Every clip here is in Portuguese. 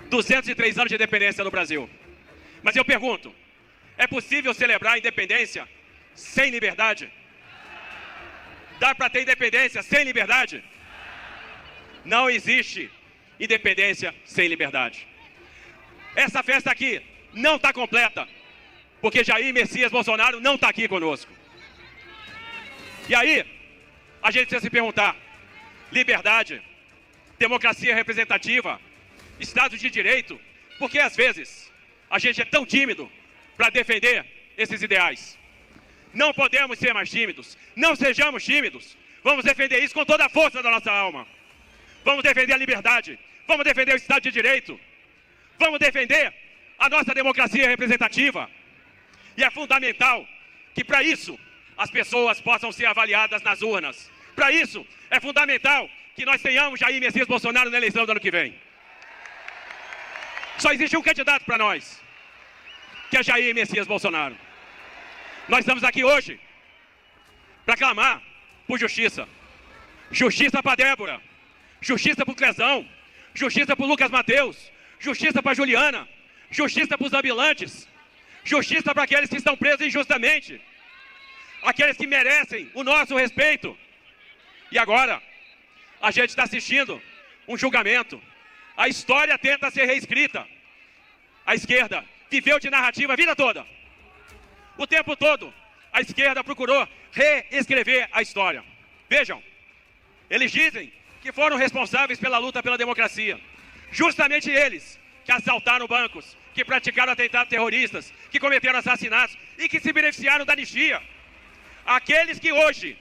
203 anos de independência no Brasil. Mas eu pergunto, é possível celebrar a independência sem liberdade? Dá para ter independência sem liberdade? Não existe independência sem liberdade. Essa festa aqui não está completa, porque Jair Messias Bolsonaro não está aqui conosco. E aí, a gente precisa se perguntar, liberdade, democracia representativa, Estado de Direito, porque às vezes a gente é tão tímido para defender esses ideais. Não podemos ser mais tímidos, não sejamos tímidos, vamos defender isso com toda a força da nossa alma. Vamos defender a liberdade, vamos defender o Estado de Direito, vamos defender a nossa democracia representativa. E é fundamental que para isso as pessoas possam ser avaliadas nas urnas. Para isso é fundamental que nós tenhamos Jair Messias Bolsonaro na eleição do ano que vem. Só existe um candidato para nós, que é Jair Messias Bolsonaro. Nós estamos aqui hoje para clamar por justiça. Justiça para Débora, justiça para o Clezão, justiça para o Lucas Mateus, justiça para a Juliana, justiça para os ambulantes, justiça para aqueles que estão presos injustamente, aqueles que merecem o nosso respeito. E agora, a gente está assistindo um julgamento. A história tenta ser reescrita. A esquerda viveu de narrativa a vida toda. O tempo todo, a esquerda procurou reescrever a história. Vejam, eles dizem que foram responsáveis pela luta pela democracia. Justamente eles que assaltaram bancos, que praticaram atentados terroristas, que cometeram assassinatos e que se beneficiaram da anistia. Aqueles que hoje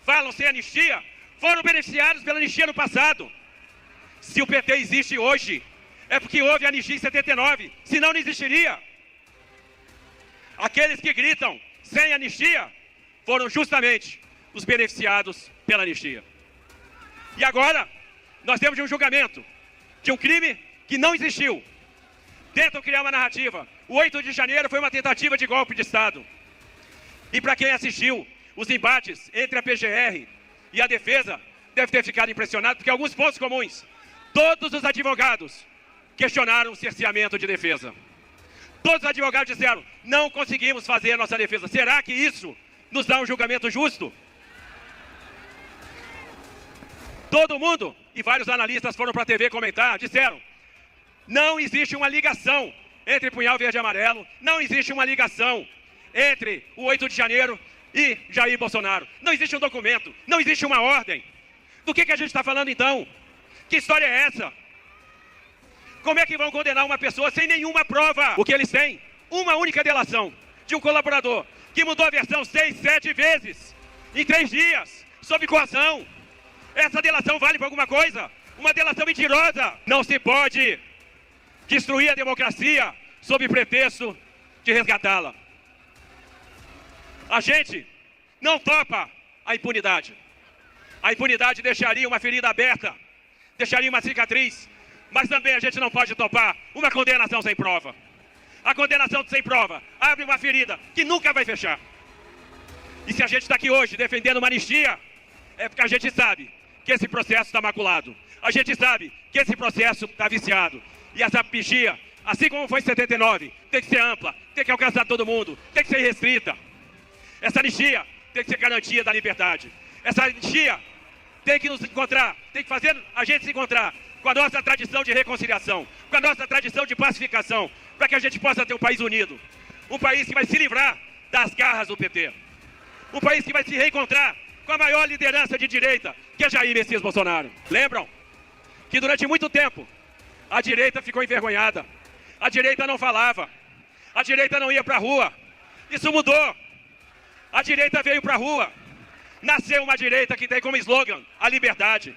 falam sem anistia, foram beneficiados pela anistia no passado. Se o PT existe hoje, é porque houve anistia em 79, senão não existiria. Aqueles que gritam sem anistia, foram justamente os beneficiados pela anistia. E agora, nós temos um julgamento de um crime que não existiu. Tentam criar uma narrativa. O 8 de janeiro foi uma tentativa de golpe de Estado. E para quem assistiu os embates entre a PGR e a defesa, deve ter ficado impressionado, porque alguns pontos comuns. Todos os advogados questionaram o cerceamento de defesa. Todos os advogados disseram, não conseguimos fazer a nossa defesa. Será que isso nos dá um julgamento justo? Todo mundo, e vários analistas foram para a TV comentar, disseram, não existe uma ligação entre Punhal Verde e Amarelo, não existe uma ligação entre o 8 de janeiro e Jair Bolsonaro. Não existe um documento, não existe uma ordem. Do que a gente está falando então? Que história é essa? Como é que vão condenar uma pessoa sem nenhuma prova? O que eles têm? Uma única delação de um colaborador que mudou a versão 6, 7 vezes em 3 dias, sob coação. Essa delação vale para alguma coisa? Uma delação mentirosa. Não se pode destruir a democracia sob pretexto de resgatá-la. A gente não topa a impunidade. A impunidade deixaria uma ferida aberta, deixaria uma cicatriz, mas também a gente não pode topar uma condenação sem prova. A condenação sem prova abre uma ferida que nunca vai fechar. E se a gente está aqui hoje defendendo uma anistia, é porque a gente sabe que esse processo está maculado. A gente sabe que esse processo está viciado. E essa anistia, assim como foi em 79, tem que ser ampla, tem que alcançar todo mundo, tem que ser restrita. Essa anistia tem que ser garantia da liberdade. Essa anistia tem que nos encontrar, tem que fazer a gente se encontrar com a nossa tradição de reconciliação, com a nossa tradição de pacificação, para que a gente possa ter um país unido. Um país que vai se livrar das garras do PT. Um país que vai se reencontrar com a maior liderança de direita, que é Jair Messias Bolsonaro. Lembram que durante muito tempo a direita ficou envergonhada. A direita não falava. A direita não ia para a rua. Isso mudou. A direita veio para a rua. Nasceu uma direita que tem como slogan a liberdade.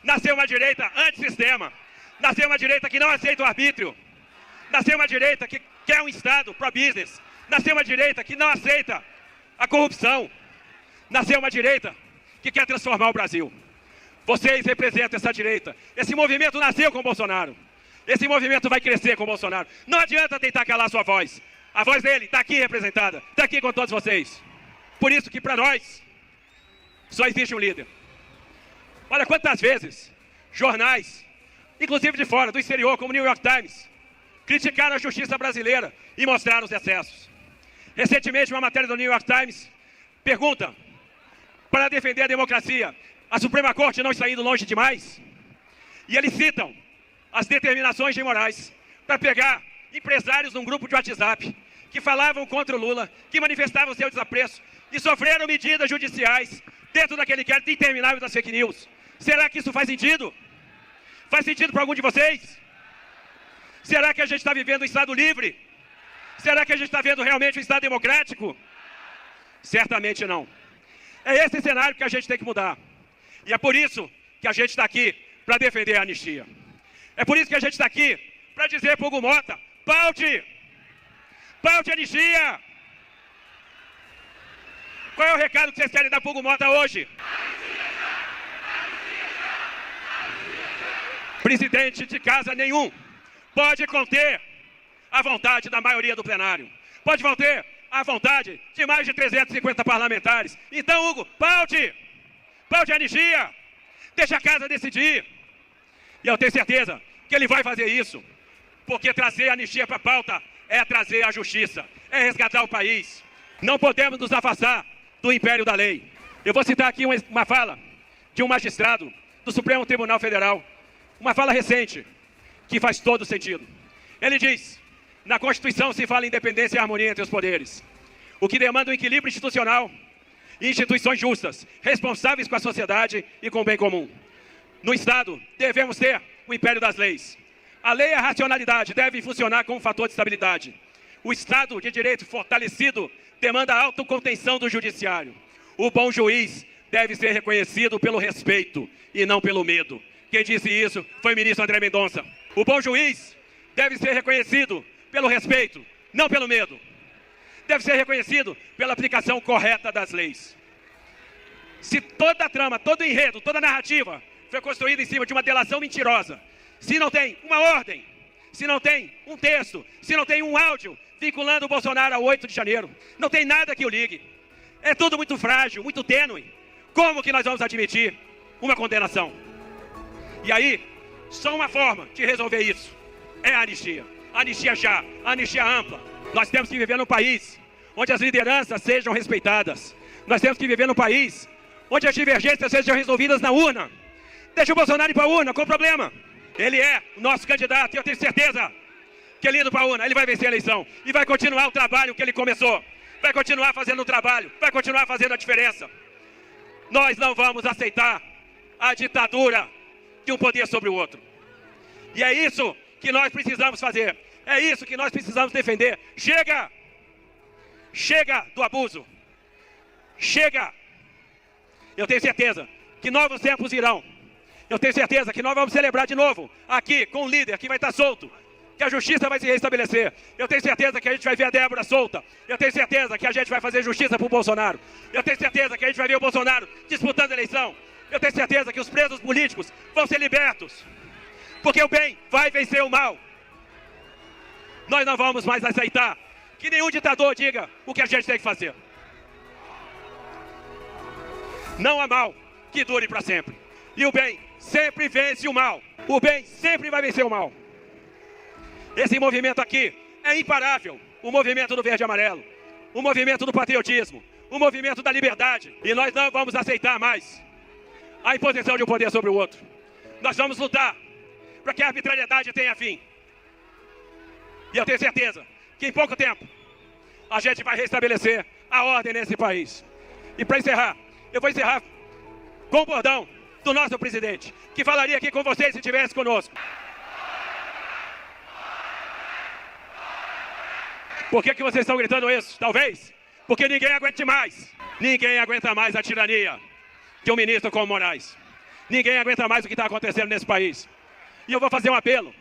Nasceu uma direita antissistema. Nasceu uma direita que não aceita o arbítrio. Nasceu uma direita que quer um Estado pro-business. Nasceu uma direita que não aceita a corrupção. Nasceu uma direita que quer transformar o Brasil. Vocês representam essa direita. Esse movimento nasceu com Bolsonaro. Esse movimento vai crescer com Bolsonaro. Não adianta tentar calar sua voz. A voz dele está aqui representada. Está aqui com todos vocês. Por isso que para nós só existe um líder. Olha quantas vezes jornais inclusive de fora, do exterior, como o New York Times, criticaram a justiça brasileira e mostraram os excessos. Recentemente, uma matéria do New York Times pergunta: para defender a democracia, a Suprema Corte não está indo longe demais? E eles citam as determinações de Moraes para pegar empresários num grupo de WhatsApp que falavam contra o Lula, que manifestavam seu desapreço e sofreram medidas judiciais dentro daquele inquérito interminável das fake news. Será que isso faz sentido? Faz sentido para algum de vocês? Será que a gente está vivendo um Estado livre? Será que a gente está vendo realmente um Estado democrático? Certamente não. É esse cenário que a gente tem que mudar. E é por isso que a gente está aqui para defender a anistia. É por isso que a gente está aqui para dizer para o Hugo Mota: paute! Paute a anistia! Qual é o recado que vocês querem dar para o Hugo Mota hoje? Presidente de casa nenhum pode conter a vontade da maioria do plenário. Pode conter a vontade de mais de 350 parlamentares. Então, Hugo, paute! Paute a anistia! Deixa a casa decidir. E eu tenho certeza que ele vai fazer isso, porque trazer a anistia para a pauta é trazer a justiça, é resgatar o país. Não podemos nos afastar do império da lei. Eu vou citar aqui uma fala de um magistrado do Supremo Tribunal Federal, uma fala recente, que faz todo sentido. Ele diz: na Constituição se fala em independência e harmonia entre os poderes, o que demanda um equilíbrio institucional e instituições justas, responsáveis com a sociedade e com o bem comum. No Estado, devemos ter o império das leis. A lei e a racionalidade devem funcionar como fator de estabilidade. O Estado de Direito fortalecido demanda a autocontenção do judiciário. O bom juiz deve ser reconhecido pelo respeito e não pelo medo. Quem disse isso foi o ministro André Mendonça. O bom juiz deve ser reconhecido pelo respeito, não pelo medo. Deve ser reconhecido pela aplicação correta das leis. Se toda a trama, todo o enredo, toda a narrativa foi construída em cima de uma delação mentirosa, se não tem uma ordem, se não tem um texto, se não tem um áudio vinculando o Bolsonaro ao 8 de janeiro, não tem nada que o ligue, é tudo muito frágil, muito tênue, como que nós vamos admitir uma condenação? E aí, só uma forma de resolver isso é a anistia. Anistia já, anistia ampla. Nós temos que viver num país onde as lideranças sejam respeitadas. Nós temos que viver num país onde as divergências sejam resolvidas na urna. Deixa o Bolsonaro ir para a urna, qual o problema? Ele é o nosso candidato e eu tenho certeza que ele indo para a urna, ele vai vencer a eleição. E vai continuar o trabalho que ele começou. Vai continuar fazendo o trabalho, vai continuar fazendo a diferença. Nós não vamos aceitar a ditadura de um poder sobre o outro. E é isso que nós precisamos fazer. É isso que nós precisamos defender. Chega! Chega do abuso. Chega! Eu tenho certeza que novos tempos irão. Eu tenho certeza que nós vamos celebrar de novo aqui com um líder que vai estar solto, que a justiça vai se restabelecer. Eu tenho certeza que a gente vai ver a Débora solta. Eu tenho certeza que a gente vai fazer justiça para o Bolsonaro. Eu tenho certeza que a gente vai ver o Bolsonaro disputando a eleição. Eu tenho certeza que os presos políticos vão ser libertos, porque o bem vai vencer o mal. Nós não vamos mais aceitar que nenhum ditador diga o que a gente tem que fazer. Não há mal que dure para sempre. E o bem sempre vence o mal. O bem sempre vai vencer o mal. Esse movimento aqui é imparável. O movimento do verde e amarelo. O movimento do patriotismo. O movimento da liberdade. E nós não vamos aceitar mais a imposição de um poder sobre o outro. Nós vamos lutar para que a arbitrariedade tenha fim. E eu tenho certeza que em pouco tempo a gente vai restabelecer a ordem nesse país. E para encerrar, eu vou encerrar com o bordão do nosso presidente, que falaria aqui com vocês se estivesse conosco. Por que vocês estão gritando isso? Talvez porque ninguém aguente mais. Ninguém aguenta mais a tirania de um ministro como Moraes. Ninguém aguenta mais o que está acontecendo nesse país. E eu vou fazer um apelo.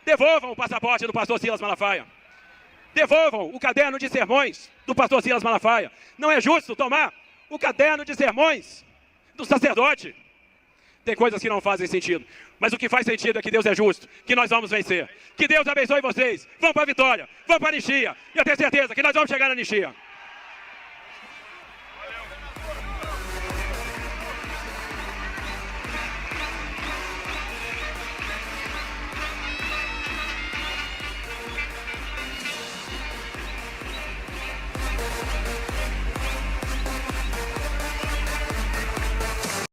Devolvam o passaporte do pastor Silas Malafaia. Devolvam o caderno de sermões do pastor Silas Malafaia. Não é justo tomar o caderno de sermões do sacerdote. Tem coisas que não fazem sentido. Mas o que faz sentido é que Deus é justo, que nós vamos vencer. Que Deus abençoe vocês. Vamos para a vitória, vamos para a anistia. E eu tenho certeza que nós vamos chegar na anistia.